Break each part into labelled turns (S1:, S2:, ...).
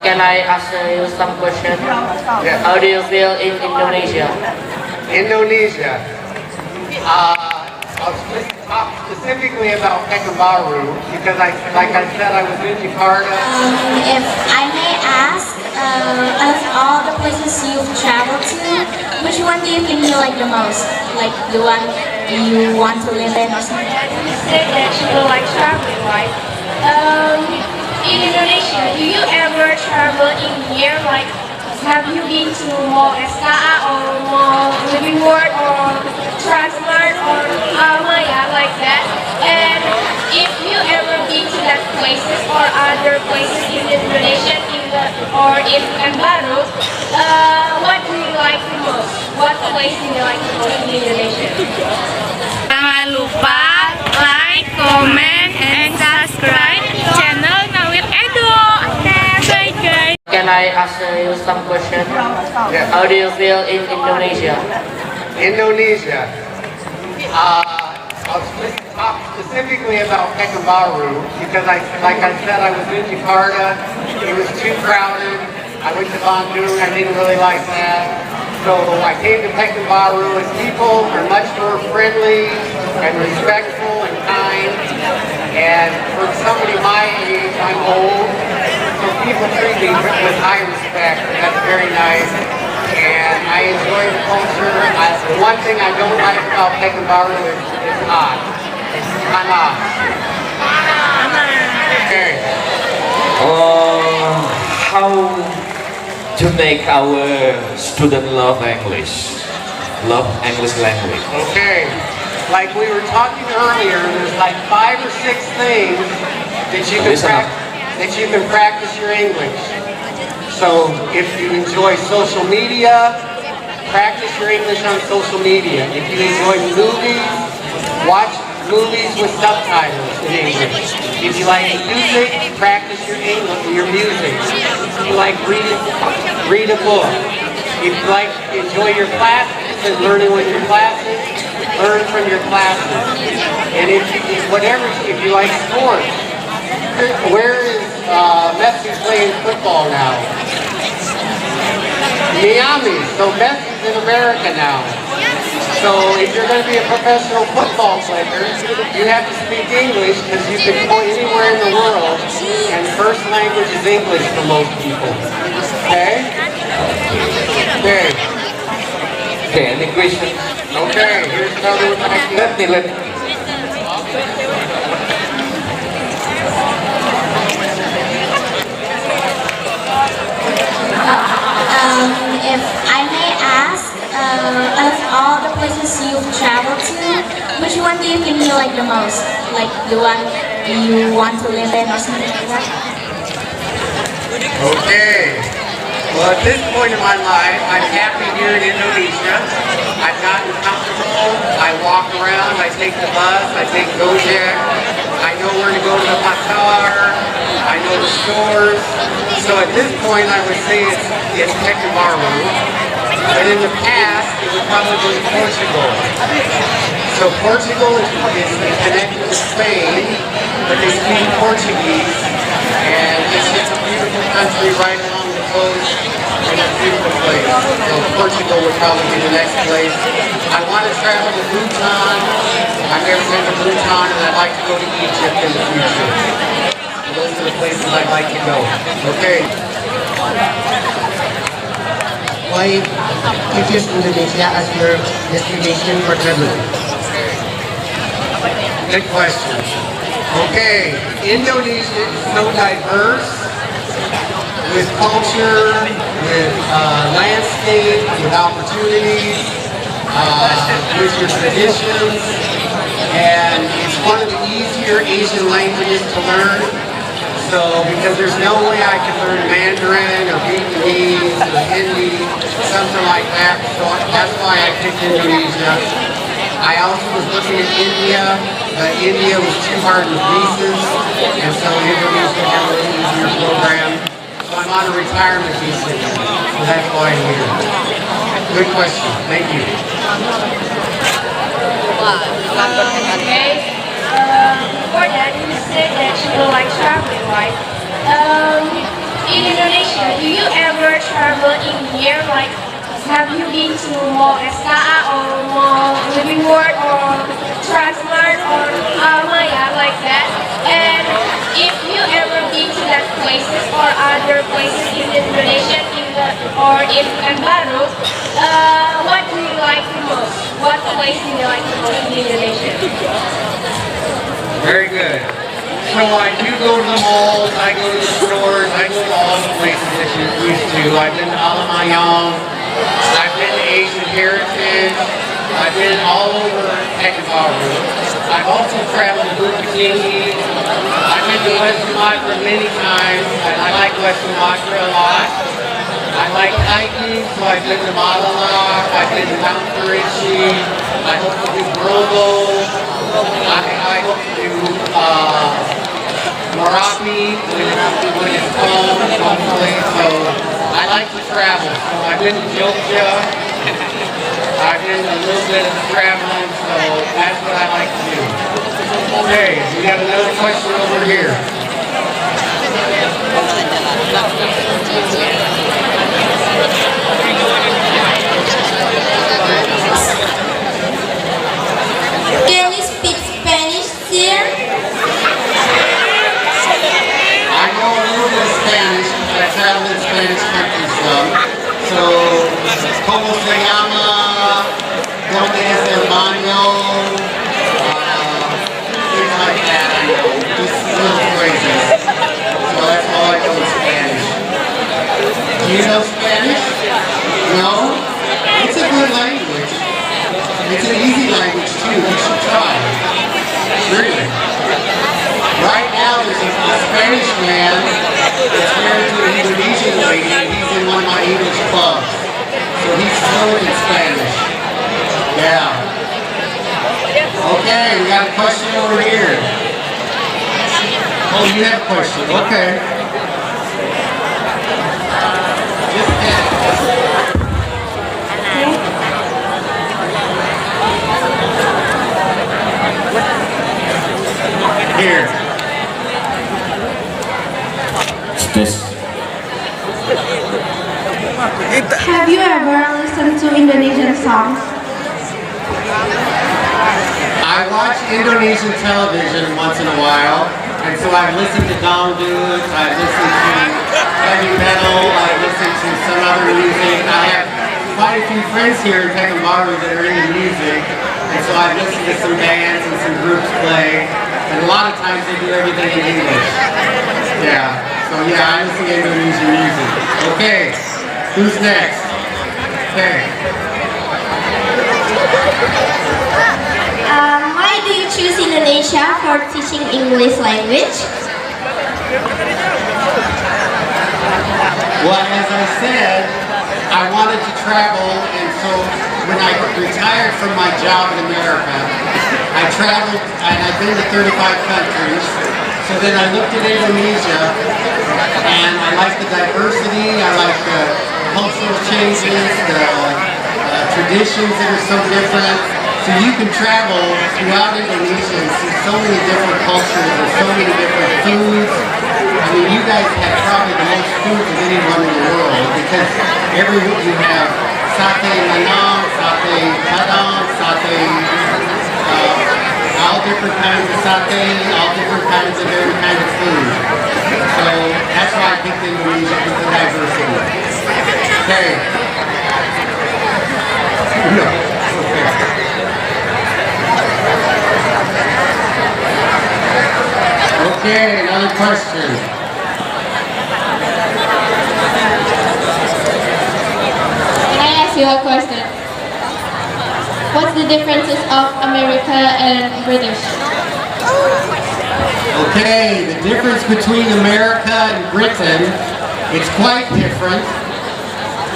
S1: Can I ask you some question?
S2: Yeah.
S1: How do you feel in Indonesia?
S2: Indonesia. I'll talk specifically about Pekanbaru because like I said, I was in Jakarta.
S3: If I may ask, of all the places you've traveled to, which one do you think you like the most? Like the one you want to live in or something?
S4: You said that you would like traveling, right? In Indonesia, do you ever travel in here? Like, have you been to Mall SKA or Mall Living World or Transmart or Maya like that? And if you ever been to that places or other places in Indonesia or in Pekanbaru, what do you like the most? What place do you like the most in Indonesia?
S5: Jangan lupa like, comment, and subscribe channel Nawir Edo. Okay, bye guys.
S1: Can I ask you some question?
S2: Yeah.
S1: How do you feel in Indonesia?
S2: Indonesia. I'll talk specifically about Pekanbaru because like I said, I was in Jakarta. It was too crowded. I went to Bandung. I didn't really like that. So I came to Pekanbaru, and people are much more friendly and respectful and kind. And for somebody my age, I'm old, so people treat me with high respect. That's very nice. And I enjoy the culture. The one thing I don't like about Pekanbaru is it's hot. It's panas. Okay.
S6: How to make our student love English language.
S2: Okay. Like we were talking earlier, there's like 5 or 6 things that you can practice your English. So if you enjoy social media, practice your English on social media. If you enjoy movies, watch movies with subtitles in English. If you like music, practice your English, your music. If you like read a book. If you like enjoy your classes and learning with your classes, learn from your classes. And if you like sports, where is Messi playing football now? Miami. So Messi's in America now. So if you're going to be a professional football player, you have to speak English because you can go anywhere in the world, and first language is English for most people. Okay? Okay.
S6: Okay, any questions?
S2: Okay, here's another one.
S6: Let me.
S3: If I may ask, of all the places you've traveled to, which one do you think you like the most? Like the one you want to live in or something like that?
S2: Okay. Well, at this point in my life, I'm happy here in Indonesia. I've gotten comfortable. I walk around. I take the bus. I take Gojek. I know where to go to the pasar. I know the stores. So at this point, I would say it's Pekanbaru. But in the past, it was probably Portugal. So Portugal is connected to Spain, but they speak Portuguese. And it's just a beautiful country right along the coast, and a beautiful place. So Portugal would probably be the next place. I want to travel to Bhutan. I've never been to Bhutan, and I'd like to go to Egypt in the future. So those are the places I'd like to go. Okay.
S7: Why you choose Indonesia as your destination for traveling?
S2: Good question. Okay, Indonesia is so diverse with culture, with landscape, with opportunities, with your traditions, and it's one of the easier Asian languages to learn. So, because there's no way I can learn Mandarin or Vietnamese or Hindi, something like that, so that's why I picked Indonesia. I also was looking at India, but India was too hard with visas, and so Indonesia had a little easier program. So I'm on a retirement visa, so that's why I'm here. Good question, thank you.
S4: Before that, you said that you would like traveling, right? in Indonesia, do you ever travel in year? Like, have you been to Mall SKA or Mall Living World or Transmart or Maya like that? And if you ever been to that places or other places in Indonesia or in pekanbaru, what do you like the most? What place do you like the most in Indonesia?
S2: Very good. So I do go to the malls, I go to the stores, I go to all the places that you used to. I've been to Alamayong, I've been to Asian Heritage, I've been all over pekanbaru. I've also traveled to Bukit. I've been to West Sumatra many times, and I like West Sumatra a lot. I like hiking, so I've been to Malalak, I've been to Mount Kerinci, I hope to do Brobo, I hope to do Marapi when it's calm, hopefully. So I like to travel. So I've been to Jogja, I've been a little bit of traveling, so that's what I like to do. Okay, we got another question over here.
S3: Can you speak Spanish, sir?
S2: I know a little bit of Spanish because I travel in Spanish countries some. So, ¿cómo se llama? ¿Dónde es el baño? Things like that I know. Just little phrases. So that's all I know in Spanish. Do you know Spanish? No? It's a good language. It's an easy language too. You should try. Really. Right now there's a Spanish man that's married to an Indonesian lady, and he's in one of my English clubs. So he's fluent in Spanish. Yeah. Okay, we got a question over here. Oh, you have a question. Okay. Just here.
S4: Have you ever listened to Indonesian songs?
S2: I watch Indonesian television once in a while, and so I've listened to dangdut, I've listened to heavy metal, I've listened to some other music. I have quite a few friends here in Pekanbaru that are into music, and so I've listened to some bands and some groups play, and a lot of times they do everything in English. Yeah, so yeah, I listen to Indonesian music. Okay, who's next? Okay.
S3: Why do you choose Indonesia for teaching English language?
S2: Well, as I said, I wanted to travel, and so when I retired from my job in America, I traveled, and I've been to 35 countries. So then I looked at Indonesia, and I like the diversity, I like the cultural changes, the traditions that are so different. So you can travel throughout Indonesia and see so many different cultures and so many different foods. I mean, you guys have probably the most foods of anyone in the world because every week you have sate manam, sate padang, sate, all different kinds of sate, all different kinds of every kind of food. So that's why I picked Indonesia with the diversity. Okay. No. Okay. Okay, another question.
S4: Can I ask you a question? What's the differences of America and British?
S2: Okay, the difference between America and Britain, it's quite different.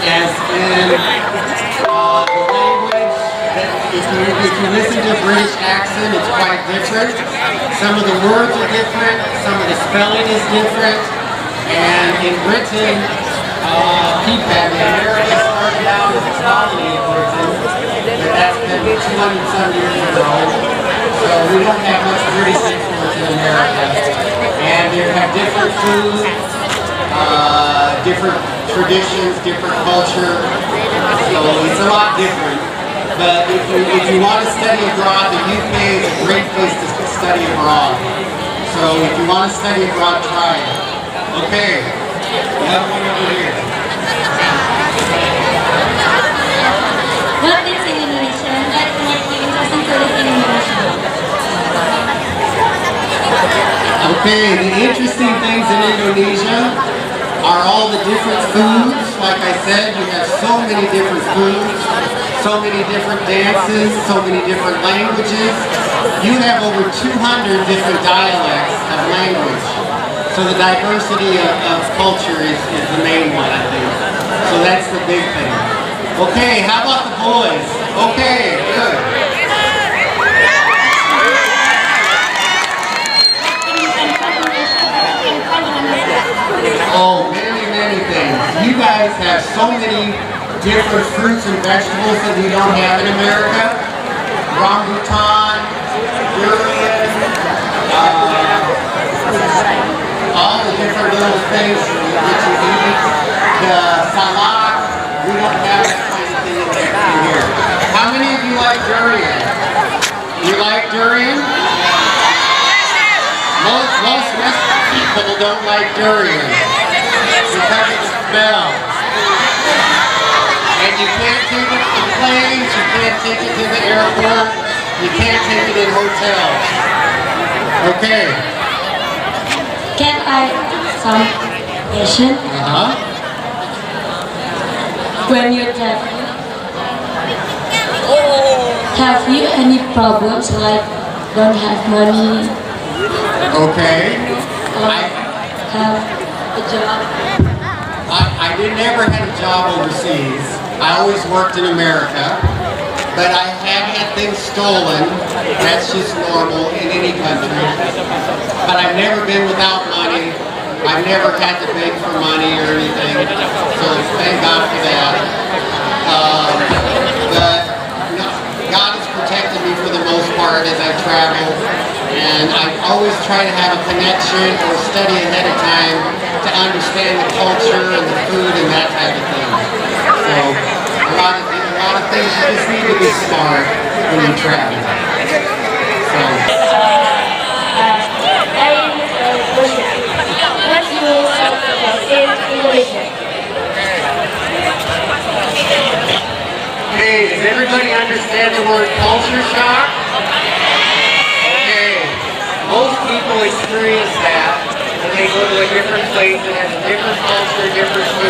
S2: As in the language, if you listen to a British accent, it's quite different. Some of the words are different, some of the spelling is different. And in Britain, America started out as a colony of Britain, but that's been 200 some years ago. So we don't have much British influence in America. And they have different food. different traditions, different culture. So it's a lot different. But if you want to study abroad, the UK is a great place to study abroad. So if you want to study abroad, try it. Okay, we have one over here.
S3: What is in Indonesia that make you interested to live in Indonesia?
S2: Okay, the interesting things in Indonesia are all the different foods. Like I said, you have so many different foods, so many different dances, so many different languages. You have over 200 different dialects of language. So the diversity of culture is the main one, I think. So that's the big thing. Okay, how about the boys? Okay, good. Oh, many things. You guys have so many different fruits and vegetables that we don't have in America. Rambutan, durian, all the different little things that you eat. The salad, we don't have that kind of thing in here. How many of you like durian? You like durian? Most Western people don't like durian because it smells. And you can't take it to planes, you can't take it to the airport, you can't take it in hotels. Okay.
S3: Can I some question? When you're traveling, have you any problems like don't have money
S2: Okay.
S3: or have a job?
S2: I never had a job overseas. I always worked in America. But I have had things stolen. That's just normal in any country. But I've never been without money. I've never had to beg for money or anything. So thank God for that. But God has protected me for the most part as I travel. And I always try to have a connection or study ahead of time to understand the culture and the food and that type of thing. So a lot of things you just need to be smart when you travel. So.
S4: What's your in Indonesia?
S2: Hey, does everybody understand the word culture shock? Okay. Most people experience that when they go to a different place that has a different culture, different food.